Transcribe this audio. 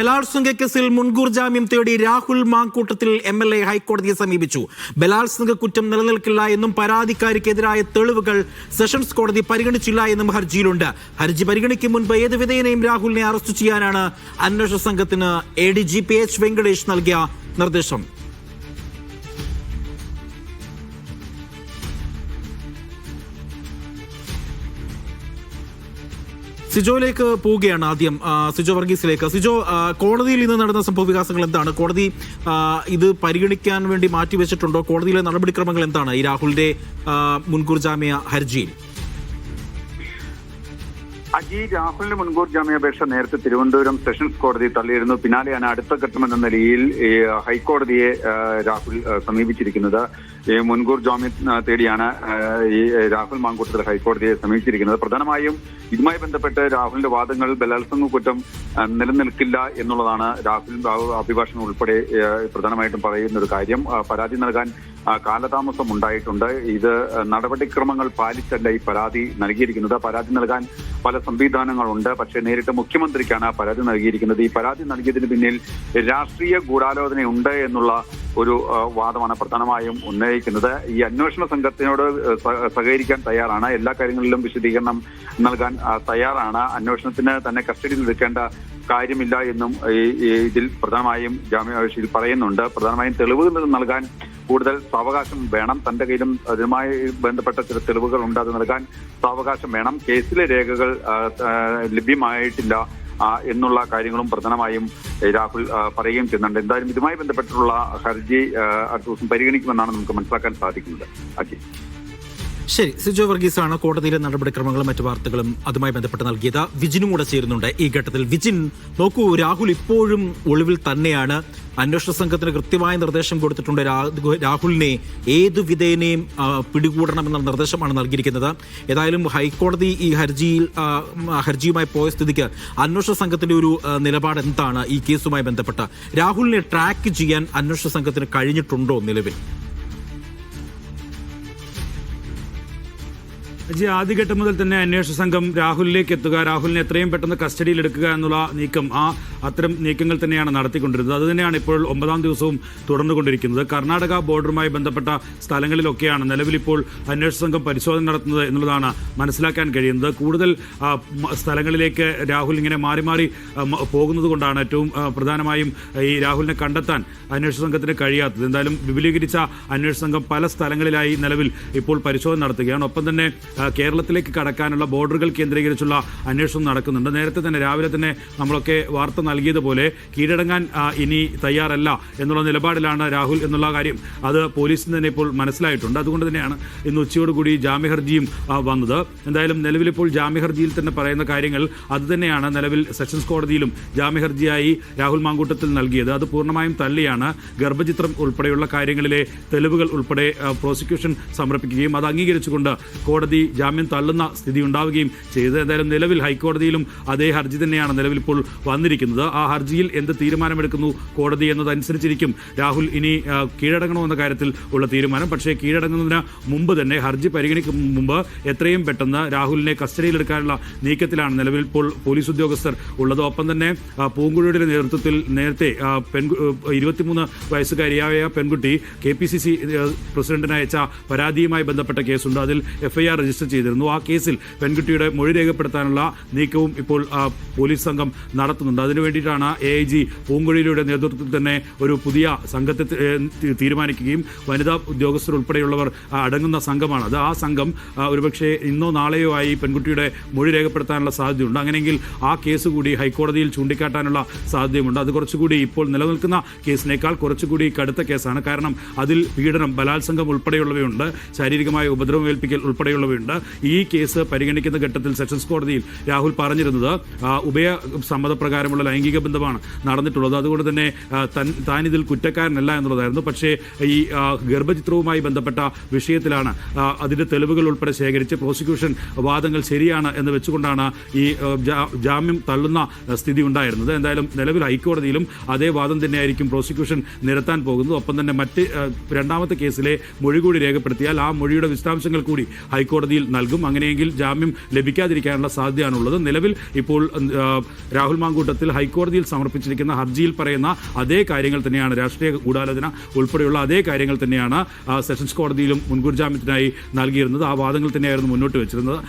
ബലാത്സംഗ കേസിൽ മുൻകൂർ ജാമ്യം തേടി രാഹുൽ മാങ്കൂട്ടത്തിൽ MLA ഹൈക്കോടതിയെ സമീപിച്ചു. ബലാത്സംഗ കുറ്റം നിലനിൽക്കില്ല എന്നും പരാതിക്കാരിക്കെതിരായ തെളിവുകൾ സെഷൻസ് കോടതി പരിഗണിച്ചില്ല എന്നും ഹർജിയിലുണ്ട്. ഹർജി പരിഗണിക്കും മുൻപ് ഏത് വിധേയനെയും രാഹുലിനെ അറസ്റ്റ് ചെയ്യാനാണ് അന്വേഷണ സംഘത്തിന് ADGP H. വെങ്കടേഷ് നൽകിയ നിർദ്ദേശം. സിജോയിലേക്ക് പോവുകയാണ്. ആദ്യം സിജോ വർഗീസിലേക്ക്. സിജോ, കോടതിയിൽ ഇന്ന് നടന്ന സംഭവ വികാസങ്ങൾ എന്താണ്? കോടതി ഇത് പരിഗണിക്കാൻ വേണ്ടി മാറ്റിവെച്ചിട്ടുണ്ടോ? കോടതിയിലെ നടപടിക്രമങ്ങൾ എന്താണ് ഈ രാഹുലിന്റെ മുൻകൂർ ജാമ്യ ഹർജിയിൽ? രാഹുലിന്റെ മുൻകൂർ ജാമ്യാപേക്ഷ നേരത്തെ തിരുവനന്തപുരം സെഷൻസ് കോടതി തള്ളിയിരുന്നു. പിന്നാലെയാണ് അടുത്ത ഘട്ടമെന്ന നിലയിൽ ഹൈക്കോടതിയെ രാഹുൽ സമീപിച്ചിരിക്കുന്നത്. മുൻകൂർ ജാമ്യം തേടിയാണ് ഈ രാഹുൽ മാങ്കൂട്ടത്തിൽ ഹൈക്കോടതിയെ സമീപിച്ചിരിക്കുന്നത്. പ്രധാനമായും ഇതുമായി ബന്ധപ്പെട്ട് രാഹുലിന്റെ വാദങ്ങൾ ബലാത്സംഗ കുറ്റം നിലനിൽക്കില്ല എന്നുള്ളതാണ് രാഹുൽ അഭിഭാഷകൻ ഉൾപ്പെടെ പ്രധാനമായിട്ടും പറയുന്ന ഒരു കാര്യം. പരാതി നൽകാൻ കാലതാമസം ഉണ്ടായിട്ടുണ്ട്. ഇത് നടപടിക്രമങ്ങൾ പാലിച്ചല്ല ഈ പരാതി നൽകിയിരിക്കുന്നത്. പരാതി നൽകാൻ പല സംവിധാനങ്ങളുണ്ട്. പക്ഷേ നേരിട്ട് മുഖ്യമന്ത്രിക്കാണ് പരാതി നൽകിയിരിക്കുന്നത്. ഈ പരാതി നൽകിയതിന് പിന്നിൽ രാഷ്ട്രീയ ഗൂഢാലോചനയുണ്ട് എന്നുള്ള ഒരു വാദമാണ് പ്രധാനമായും ഉന്നയിക്കുന്നത്. ഈ അന്വേഷണ സംഘത്തിനോട് സഹകരിക്കാൻ തയ്യാറാണ്, എല്ലാ കാര്യങ്ങളിലും വിശദീകരണം നൽകാൻ തയ്യാറാണ്, അന്വേഷണത്തിന് തന്നെ കസ്റ്റഡിയിൽ എടുക്കേണ്ട കാര്യമില്ല എന്നും ഇതിൽ പ്രധാനമായും ജാമ്യാപേക്ഷയിൽ പറയുന്നുണ്ട്. പ്രധാനമായും തെളിവുകൾ നൽകാൻ കൂടുതൽ സാവകാശം വേണം. തന്റെ കയ്യിലും അതുമായി ബന്ധപ്പെട്ട ചില തെളിവുകൾ ഉണ്ട്, അത് നൽകാൻ സാവകാശം വേണം. കേസിലെ രേഖകൾ ലഭ്യമായിട്ടില്ല എന്നുള്ള കാര്യങ്ങളും പ്രധാനമായും രാഹുൽ പറയുകയും ചെയ്യുന്നുണ്ട്. എന്തായാലും ഇതുമായി ബന്ധപ്പെട്ടുള്ള ഹർജി അടുത്ത ദിവസം പരിഗണിക്കുമെന്നാണ് നമുക്ക് മനസ്സിലാക്കാൻ സാധിക്കുന്നത്. ശരി, സിജോ വർഗീസാണ് കോടതിയിലെ നടപടിക്രമങ്ങളും മറ്റു വാർത്തകളും അതുമായി ബന്ധപ്പെട്ട് നൽകിയത്. വിജിനും കൂടെ ചേരുന്നുണ്ട് ഈ ഘട്ടത്തിൽ. വിജിൻ, നോക്കൂ, രാഹുൽ ഇപ്പോഴും ഒളിവിൽ തന്നെയാണ്. അന്വേഷണ സംഘത്തിന് കൃത്യമായ നിർദ്ദേശം കൊടുത്തിട്ടുണ്ട്. രാഹുലിനെ ഏതു വിധേയനെയും പിടികൂടണമെന്ന നിർദ്ദേശമാണ് നൽകിയിരിക്കുന്നത്. ഏതായാലും ഹൈക്കോടതി ഈ ഹർജിയുമായി പോയ സ്ഥിതിക്ക് അന്വേഷണ സംഘത്തിന്റെ ഒരു നിലപാട് എന്താണ് ഈ കേസുമായി ബന്ധപ്പെട്ട്? രാഹുലിനെ ട്രാക്ക് ചെയ്യാൻ അന്വേഷണ സംഘത്തിന് കഴിഞ്ഞിട്ടുണ്ടോ നിലവിൽ? ആദ്യഘട്ടം മുതൽ തന്നെ അന്വേഷണ സംഘം രാഹുലിലേക്ക് എത്തുക, രാഹുലിനെ എത്രയും പെട്ടെന്ന് കസ്റ്റഡിയിൽ എടുക്കുക എന്നുള്ള നീക്കം, അത്തരം നീക്കങ്ങൾ തന്നെയാണ് നടത്തിക്കൊണ്ടിരുന്നത്. അതുതന്നെയാണ് ഇപ്പോൾ 9ാം ദിവസവും തുടർന്നുകൊണ്ടിരിക്കുന്നത്. കർണാടക ബോർഡറുമായി ബന്ധപ്പെട്ട സ്ഥലങ്ങളിലൊക്കെയാണ് നിലവിലിപ്പോൾ അന്വേഷണ സംഘം പരിശോധന നടത്തുന്നത് എന്നുള്ളതാണ് മനസ്സിലാക്കാൻ കഴിയുന്നത്. കൂടുതൽ സ്ഥലങ്ങളിലേക്ക് രാഹുൽ ഇങ്ങനെ മാറി മാറി പോകുന്നത് കൊണ്ടാണ് ഏറ്റവും പ്രധാനമായും ഈ രാഹുലിനെ കണ്ടെത്താൻ അന്വേഷണ സംഘത്തിന് കഴിയാത്തത്. എന്തായാലും വിപുലീകരിച്ച അന്വേഷണ സംഘം പല സ്ഥലങ്ങളിലായി നിലവിൽ ഇപ്പോൾ പരിശോധന നടത്തുകയാണ്. ഒപ്പം തന്നെ കേരളത്തിലേക്ക് കടക്കാനുള്ള ബോർഡറുകൾ കേന്ദ്രീകരിച്ചുള്ള അന്വേഷണം നടക്കുന്നുണ്ട്. നേരത്തെ തന്നെ രാവിലെ തന്നെ നമ്മളൊക്കെ വാർത്ത നൽകിയതുപോലെ കീഴടങ്ങാൻ ഇനി തയ്യാറല്ല എന്നുള്ള നിലപാടിലാണ് രാഹുൽ എന്നുള്ള കാര്യം അത് പോലീസിന് തന്നെ ഇപ്പോൾ മനസ്സിലായിട്ടുണ്ട്. അതുകൊണ്ട് തന്നെയാണ് ഇന്ന് ഉച്ചയോടുകൂടി ജാമ്യഹർജിയും വന്നത്. എന്തായാലും നിലവിലിപ്പോൾ ജാമ്യഹർജിയിൽ തന്നെ പറയുന്ന കാര്യങ്ങൾ അതുതന്നെയാണ് നിലവിൽ സെഷൻസ് കോടതിയിലും ജാമ്യഹർജിയായി രാഹുൽ മാങ്കൂട്ടത്തിൽ നൽകിയത്. അത് പൂർണ്ണമായും തള്ളിയാണ്. ഗർഭചിത്രം ഉൾപ്പെടെയുള്ള കാര്യങ്ങളിലെ തെളിവുകൾ ഉൾപ്പെടെ പ്രോസിക്യൂഷൻ സമർപ്പിക്കുകയും അത് അംഗീകരിച്ചുകൊണ്ട് കോടതി ജാമ്യം തള്ളുന്ന സ്ഥിതി ഉണ്ടാവുകയും ചെയ്തത്. എന്തായാലും നിലവിൽ ഹൈക്കോടതിയിലും അതേ ഹർജി തന്നെയാണ് നിലവിൽ ഇപ്പോൾ വന്നിരിക്കുന്നത്. ആ ഹർജിയിൽ എന്ത് തീരുമാനമെടുക്കുന്നു കോടതി എന്നതനുസരിച്ചിരിക്കും രാഹുൽ ഇനി കീഴടങ്ങണമെന്ന കാര്യത്തിൽ ഉള്ള തീരുമാനം. പക്ഷേ കീഴടങ്ങുന്നതിന് മുമ്പ് തന്നെ ഹർജി പരിഗണിക്കും മുമ്പ് എത്രയും പെട്ടെന്ന് രാഹുലിനെ കസ്റ്റഡിയിലെടുക്കാനുള്ള നീക്കത്തിലാണ് നിലവിൽ ഇപ്പോൾ പോലീസ് ഉദ്യോഗസ്ഥർ ഉള്ളത്. ഒപ്പം തന്നെ പൂങ്കുഴിയുടെ നേതൃത്വത്തിൽ നേരത്തെ 23 വയസ്സുകാരിയായ പെൺകുട്ടി KPCC പ്രസിഡന്റിന് അയച്ച പരാതിയുമായി ബന്ധപ്പെട്ട കേസുണ്ട്. അതിൽ FIR രജിസ്റ്റർ ചെയ്തിരുന്നു. ആ കേസിൽ പെൺകുട്ടിയുടെ മൊഴി രേഖപ്പെടുത്താനുള്ള നീക്കവും ഇപ്പോൾ പോലീസ് സംഘം നടത്തുന്നുണ്ട്. അതിനുവേണ്ടിയിട്ടാണ് AIG പൂങ്കുഴിയുടെ നേതൃത്വത്തിൽ തന്നെ ഒരു പുതിയ സംഘത്തെ തീരുമാനിക്കുകയും വനിതാ ഉദ്യോഗസ്ഥർ ഉൾപ്പെടെയുള്ളവർ അടങ്ങുന്ന സംഘമാണ് അത്. ആ സംഘം ഒരുപക്ഷെ ഇന്നോ നാളെയോ ആയി പെൺകുട്ടിയുടെ മൊഴി രേഖപ്പെടുത്താനുള്ള സാധ്യതയുണ്ട്. അങ്ങനെയെങ്കിൽ ആ കേസ് കൂടി ഹൈക്കോടതിയിൽ ചൂണ്ടിക്കാട്ടാനുള്ള സാധ്യതയുണ്ട്. അത് കുറച്ചുകൂടി ഇപ്പോൾ നിലനിൽക്കുന്ന കേസിനേക്കാൾ കുറച്ചുകൂടി കടുത്ത കേസാണ്. കാരണം അതിൽ പീഡനം, ബലാത്സംഗം ഉൾപ്പെടെയുള്ളവയുണ്ട്, ശാരീരികമായ ഉപദ്രവമേൽപ്പിക്കൽ ഉൾപ്പെടെയുള്ളവയുണ്ട്. ഈ കേസ് പരിഗണിക്കുന്ന ഘട്ടത്തിൽ സെഷൻസ് കോടതിയിൽ രാഹുൽ പറഞ്ഞിരുന്നത് ഉഭയ സമ്മതപ്രകാരമുള്ള ലൈംഗിക ബന്ധമാണ് നടന്നിട്ടുള്ളത്. അതുകൊണ്ട് തന്നെ താൻ ഇതിൽ കുറ്റക്കാരനല്ല എന്നുള്ളതായിരുന്നു. പക്ഷേ ഈ ഗർഭചിത്രവുമായി ബന്ധപ്പെട്ട വിഷയത്തിലാണ് അതിന്റെ തെളിവുകൾ ഉൾപ്പെടെ ശേഖരിച്ച് പ്രോസിക്യൂഷൻ വാദങ്ങൾ ശരിയാണ് എന്ന് വെച്ചുകൊണ്ടാണ് ഈ ജാമ്യം തള്ളുന്ന സ്ഥിതി ഉണ്ടായിരുന്നത്. എന്തായാലും നിലവിൽ ഹൈക്കോടതിയിലും അതേ വാദം തന്നെയായിരിക്കും പ്രോസിക്യൂഷൻ നിരത്താൻ പോകുന്നത്. ഒപ്പം തന്നെ മറ്റ് രണ്ടാമത്തെ കേസിലെ മൊഴി കൂടി രേഖപ്പെടുത്തിയാൽ ആ മൊഴിയുടെ വിശദാംശങ്ങൾ കൂടി ഹൈക്കോടതി കോടതിയിൽ നൽകും. അങ്ങനെയെങ്കിൽ ജാമ്യം ലഭിക്കാതിരിക്കാനുള്ള സാധ്യതയാണുള്ളത്. നിലവിൽ ഇപ്പോൾ രാഹുൽ മാങ്കൂട്ടത്തിൽ ഹൈക്കോടതിയിൽ സമർപ്പിച്ചിരിക്കുന്ന ഹർജിയിൽ പറയുന്ന അതേ കാര്യങ്ങൾ തന്നെയാണ്, രാഷ്ട്രീയ ഗൂഢാലോചന ഉൾപ്പെടെയുള്ള അതേ കാര്യങ്ങൾ തന്നെയാണ് സെഷൻസ് കോടതിയിലും മുൻകൂർ ജാമ്യത്തിനായി നൽകിയിരുന്നത്. ആ വാദങ്ങൾ തന്നെയായിരുന്നു മുന്നോട്ട് വെച്ചിരുന്നത്.